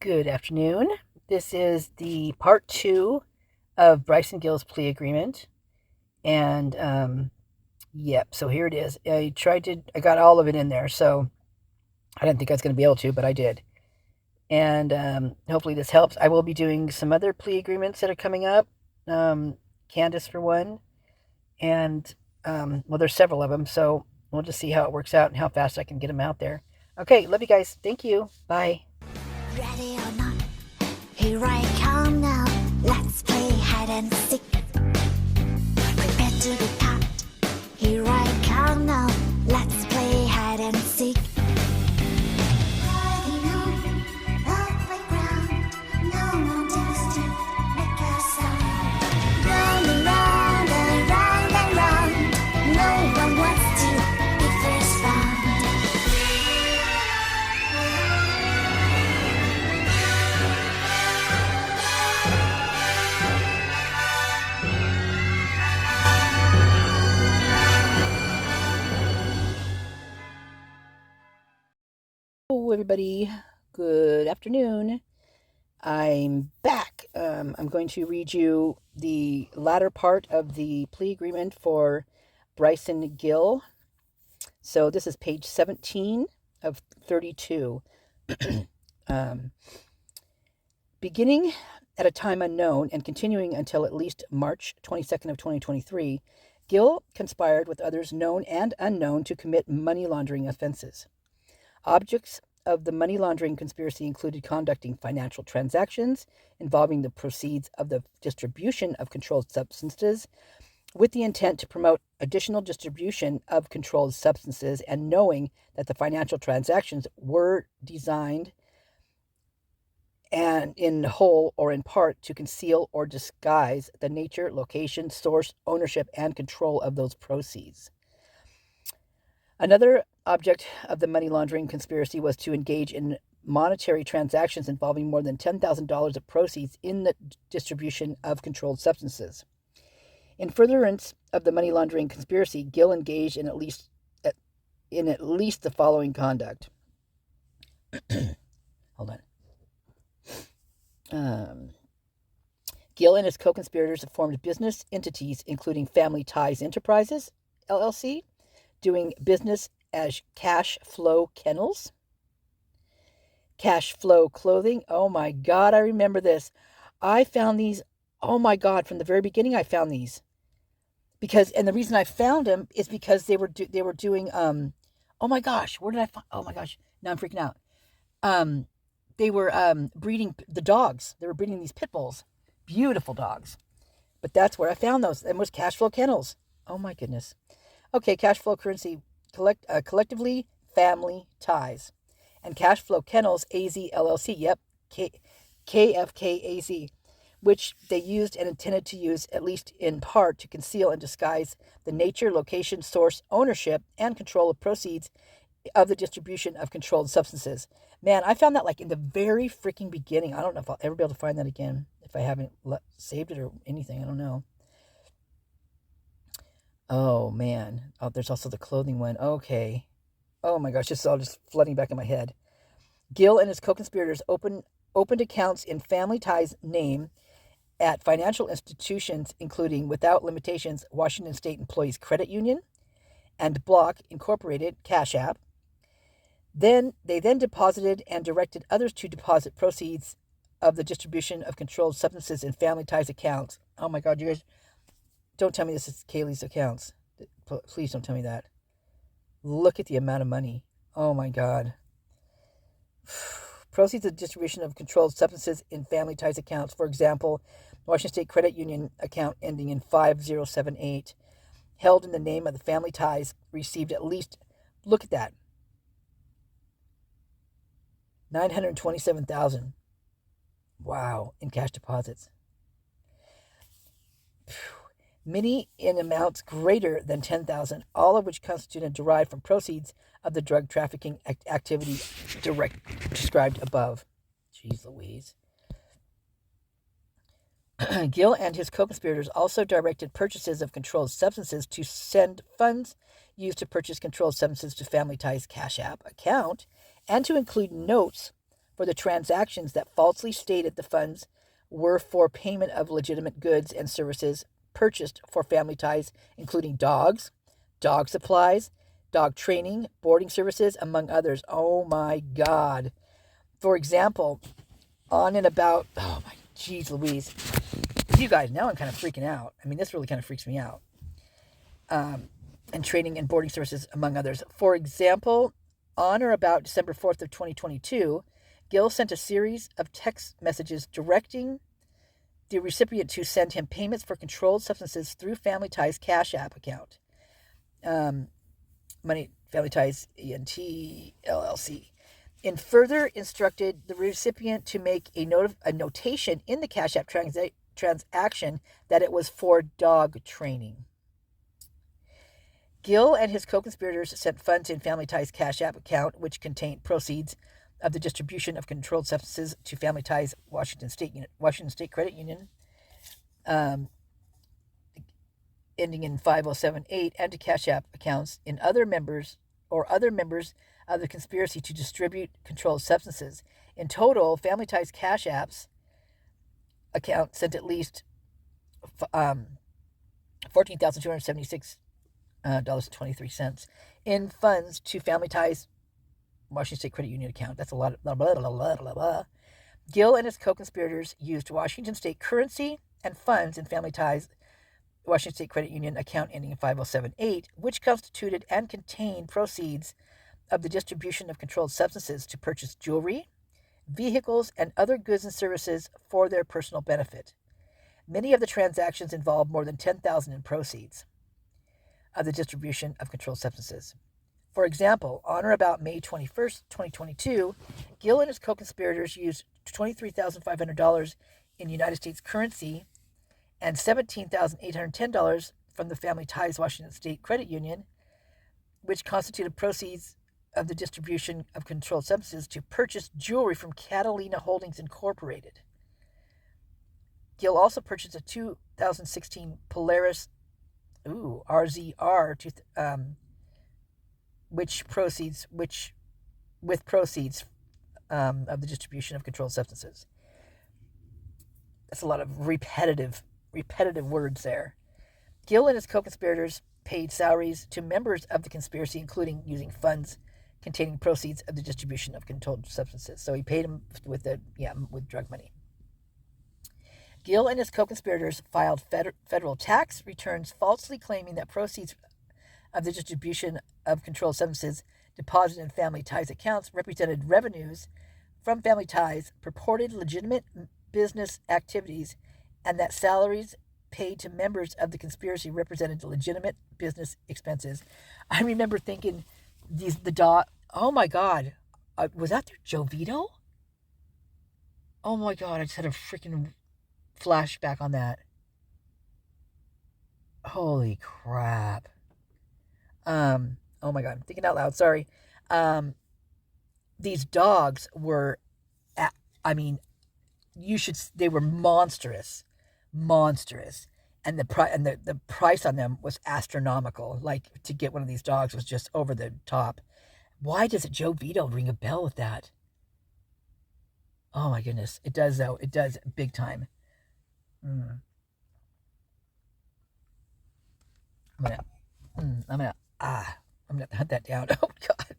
Good afternoon. This is the part 2 of Bryson Gill's plea agreement. And, so here it is. I got all of it in there, so I didn't think I was going to be able to, but I did. And hopefully this helps. I will be doing some other plea agreements that are coming up. Candace for one. And, there's several of them, so we'll just see how it works out and how fast I can get them out there. Okay, love you guys. Thank you. Bye. Ready or not, here I come now. Let's play hide and seek. Prepare to be caught. Here I come now. Let's play hide and seek. Riding on the playground, no more dares to make a sound. Round and round and round and round. No one wants to be first found. Hello, everybody. Good afternoon. I'm back. I'm going to read you the latter part of the plea agreement for Bryson Gill. So this is page 17 of 32. Beginning at a time unknown and continuing until at least March 22nd of 2023, Gill conspired with others known and unknown to commit money laundering offenses. Objects of the money laundering conspiracy included conducting financial transactions involving the proceeds of the distribution of controlled substances with the intent to promote additional distribution of controlled substances and knowing that the financial transactions were designed and in whole or in part to conceal or disguise the nature, location, source, ownership, and control of those proceeds. Another object of the money laundering conspiracy was to engage in monetary transactions involving more than $10,000 of proceeds in the distribution of controlled substances. In furtherance of the money laundering conspiracy, Gill engaged in at least the following conduct. Hold on. Gill and his co-conspirators formed business entities, including Family Ties Enterprises, LLC, doing business as Cash Flow Kennels, Cash Flow Clothing. Oh my God, I remember this. I found these. Oh my God, from the very beginning, I found these and the reason I found them is because they were doing. Oh my gosh, where did I find? Oh my gosh, now I'm freaking out. They were breeding the dogs. They were breeding these pit bulls, beautiful dogs. But that's where I found those. And was Cash Flow Kennels. Oh my goodness. Okay, Cash Flow Currency, collectively Family Ties. And Cash Flow Kennels, AZ LLC, yep, KFKAZ, which they used and intended to use, at least in part, to conceal and disguise the nature, location, source, ownership, and control of proceeds of the distribution of controlled substances. Man, I found that like in the very freaking beginning. I don't know if I'll ever be able to find that again, if I haven't saved it or anything. I don't know. Oh, man. Oh, there's also the clothing one. Okay. Oh, my gosh. This is all just flooding back in my head. Gill and his co-conspirators opened accounts in Family Ties name at financial institutions, including, without limitations, Washington State Employees Credit Union and Block Incorporated Cash App. They deposited and directed others to deposit proceeds of the distribution of controlled substances in Family Ties accounts. Oh, my God, you guys... Don't tell me this is Kaylee's accounts. Please don't tell me that. Look at the amount of money. Oh my God. Proceeds of distribution of controlled substances in Family Ties accounts. For example, Washington State Credit Union account ending in 5078, held in the name of the Family Ties, received at least, look at that, $927,000. Wow, in cash deposits. Many in amounts greater than $10,000, all of which constitute and derived from proceeds of the drug trafficking activity described above. Jeez Louise. Gill and his co-conspirators also directed purchases of controlled substances to send funds used to purchase controlled substances to Family Ties Cash App account and to include notes for the transactions that falsely stated the funds were for payment of legitimate goods and services purchased for family ties, including dogs, dog supplies, dog training, boarding services, among others. Oh my God. For example, on and about, oh my, geez Louise. You guys, now I'm kind of freaking out. I mean, this really kind of freaks me out. And training and boarding services, among others. For example, on or about December 4th of 2022, Gill sent a series of text messages directing the recipient to send him payments for controlled substances through Family Ties Cash App account. Money Family Ties ENT LLC. And further instructed the recipient to make a notation in the Cash App transaction that it was for dog training. Gill and his co-conspirators sent funds in Family Ties Cash App account, which contained proceeds of the distribution of controlled substances to Family Ties Washington State Credit Union, ending in 5078, and to Cash App accounts in other members of the conspiracy to distribute controlled substances. In total, Family Ties Cash App's account sent at least $14,276.23 in funds to Family Ties Washington State Credit Union account. That's a lot of blah, blah, blah, blah, blah, blah. Gill and his co-conspirators used Washington State currency and funds in Family Ties Washington State Credit Union account ending in 5078, which constituted and contained proceeds of the distribution of controlled substances to purchase jewelry, vehicles, and other goods and services for their personal benefit. Many of the transactions involved more than $10,000 in proceeds of the distribution of controlled substances. For example, on or about May 21st, 2022, Gill and his co-conspirators used $23,500 in United States currency and $17,810 from the Family Ties Washington State Credit Union, which constituted proceeds of the distribution of controlled substances to purchase jewelry from Catalina Holdings Incorporated. Gill also purchased a 2016 Polaris RZR with proceeds of the distribution of controlled substances. That's a lot of repetitive words there. Gill and his co-conspirators paid salaries to members of the conspiracy, including using funds containing proceeds of the distribution of controlled substances. So he paid them with drug money. Gill and his co-conspirators filed federal tax returns falsely claiming that proceeds of the distribution of controlled substances deposited in Family Ties accounts represented revenues from Family Ties' purported legitimate business activities, and that salaries paid to members of the conspiracy represented legitimate business expenses. I remember thinking, oh my God, was that their Joe Vito? Oh my God, I just had a freaking flashback on that. Holy crap. Oh my God, I'm thinking out loud, sorry. These dogs were, they were monstrous. And the price on them was astronomical. Like, to get one of these dogs was just over the top. Why does it Joe Vito ring a bell with that? Oh my goodness. It does though. It does big time. I'm gonna hunt that down. Oh God.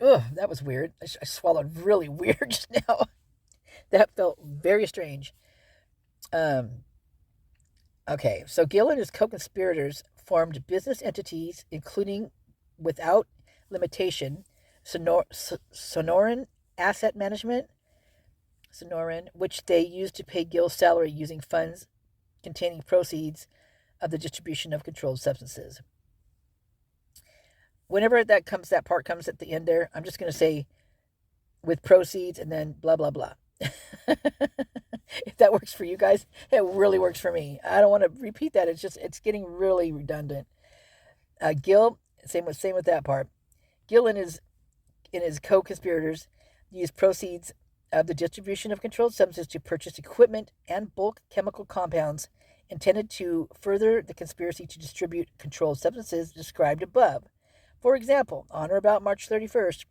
Ugh, that was weird. I swallowed really weird just now. That felt very strange. Okay, so Gill and his co-conspirators formed business entities, including, without limitation, Sonoran Asset Management, which they used to pay Gill's salary using funds containing proceeds of the distribution of controlled substances. Whenever that part comes at the end there, I'm just going to say with proceeds and then blah, blah, blah. If that works for you guys, it really works for me. I don't want to repeat that. It's getting really redundant. Gill, same with that part. Gill and his co-conspirators used proceeds of the distribution of controlled substances to purchase equipment and bulk chemical compounds intended to further the conspiracy to distribute controlled substances described above. For example, on or about March 31st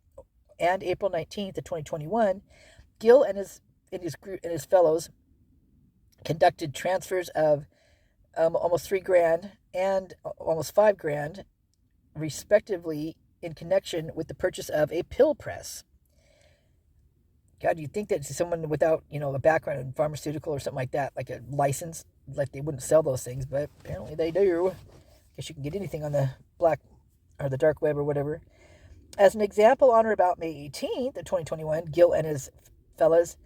and April 19th of 2021, Gill and his fellows conducted transfers of almost $3,000 and almost $5,000, respectively, in connection with the purchase of a pill press. God, you'd think that someone without, a background in pharmaceutical or something like that, like a license, like they wouldn't sell those things, but apparently they do. Guess you can get anything on the black or the dark web or whatever. As an example, on or about May 18th of 2021, Gill and his fellas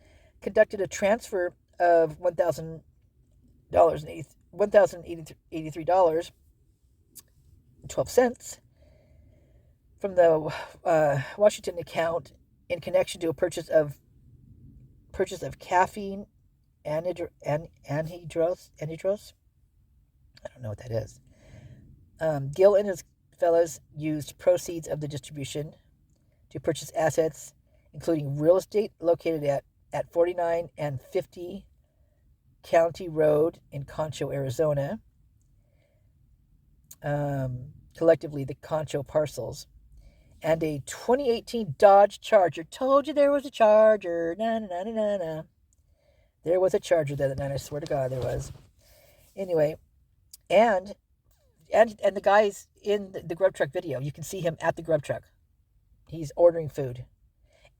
conducted a transfer of $1,083.12 from the Washington account in connection to a purchase of caffeine anhydrous. I don't know what that is. Gill and his fellows used proceeds of the distribution to purchase assets, including real estate located at 49 and 50 County Road in Concho, Arizona. Collectively, the Concho parcels. And a 2018 Dodge Charger. Told you there was a Charger. Na na na na na. There was a Charger the other night. I swear to God, there was. Anyway, and the guy's in the grub truck video. You can see him at the grub truck. He's ordering food,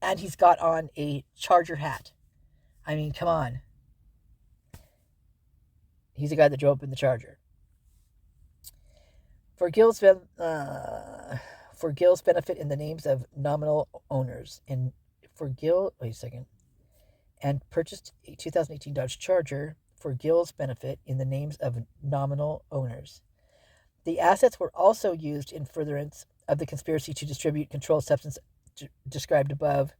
and he's got on a Charger hat. I mean, come on. He's the guy that drove up in the Charger. For Gill's benefit, in the names of nominal owners, and purchased a 2018 Dodge Charger for Gill's benefit in the names of nominal owners. The assets were also used in furtherance of the conspiracy to distribute controlled substance described above.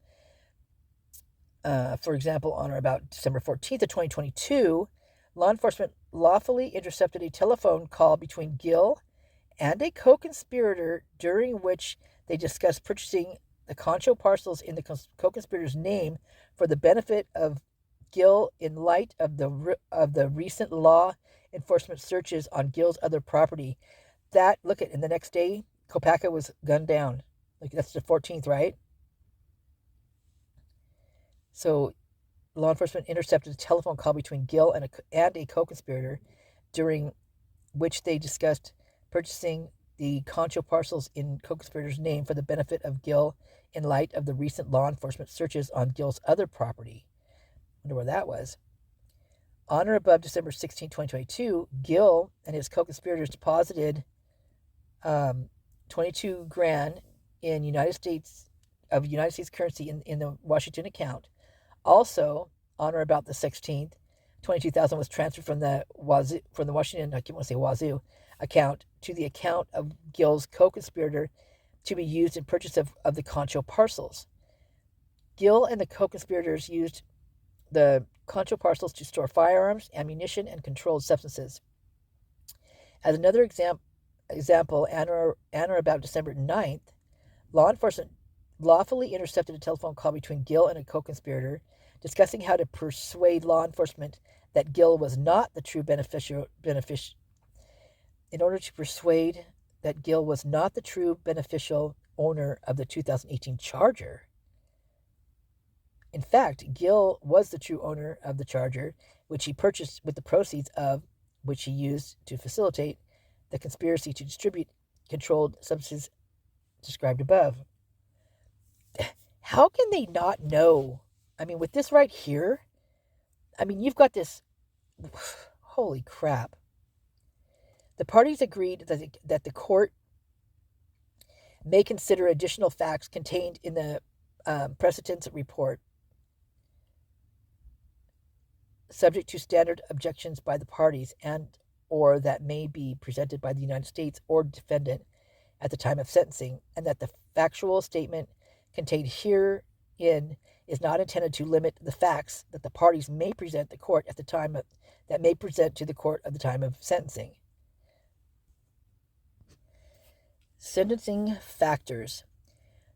For example, on or about December 14th of 2022, law enforcement lawfully intercepted a telephone call between Gill and a co-conspirator during which they discussed purchasing the Concho parcels in the co-conspirator's name for the benefit of Gill in light of the recent law enforcement searches on Gill's other property. And the next day, Kopacka was gunned down. That's the 14th, right? So, law enforcement intercepted a telephone call between Gill and a co-conspirator during which they discussed purchasing the Concho parcels in co-conspirator's name for the benefit of Gill in light of the recent law enforcement searches on Gill's other property. Wonder where that was. On or above December 16, 2022, Gill and his co-conspirators deposited $22,000 in United States currency in the Washington account. Also, on or about the 16th, $22,000 was transferred from the Washington, I can't want to say Wazoo, account to the account of Gill's co-conspirator to be used in purchase of the Concho parcels. Gill and the co-conspirators used the Concho parcels to store firearms, ammunition, and controlled substances. As another example, on or about December 9th, law enforcement lawfully intercepted a telephone call between Gill and a co-conspirator discussing how to persuade law enforcement that Gill was not the true beneficial owner of the 2018 Charger. In fact, Gill was the true owner of the Charger, which he purchased with the proceeds of which he used to facilitate the conspiracy to distribute controlled substances described above. How can they not know? I mean, with this right here, you've got this. Holy crap. The parties agreed that the court may consider additional facts contained in the precedent's report, subject to standard objections by the parties or that may be presented by the United States or defendant at the time of sentencing, and that the factual statement contained herein is not intended to limit the facts that the parties may present to the court at the time of sentencing. Sentencing factors.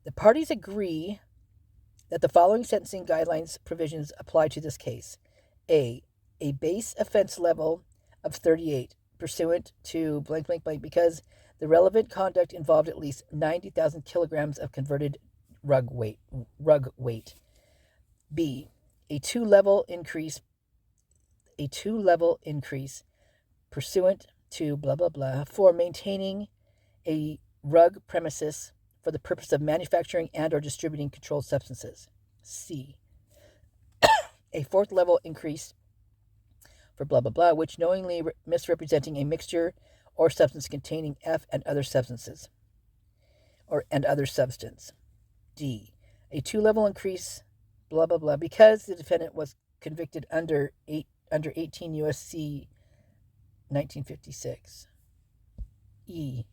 The parties agree that the following sentencing guidelines provisions apply to this case. A base offense level of 38 pursuant to blank because the relevant conduct involved at least 90,000 kilograms of converted rug weight. B, a two-level increase pursuant to blah blah blah for maintaining a rug premises for the purpose of manufacturing and or distributing controlled substances. C, a fourth level increase for blah blah blah, which knowingly misrepresenting a mixture or substance containing F and other substances, and other substance. D, a two-level increase, blah blah blah, because the defendant was convicted under 18 U.S.C. 1956. E,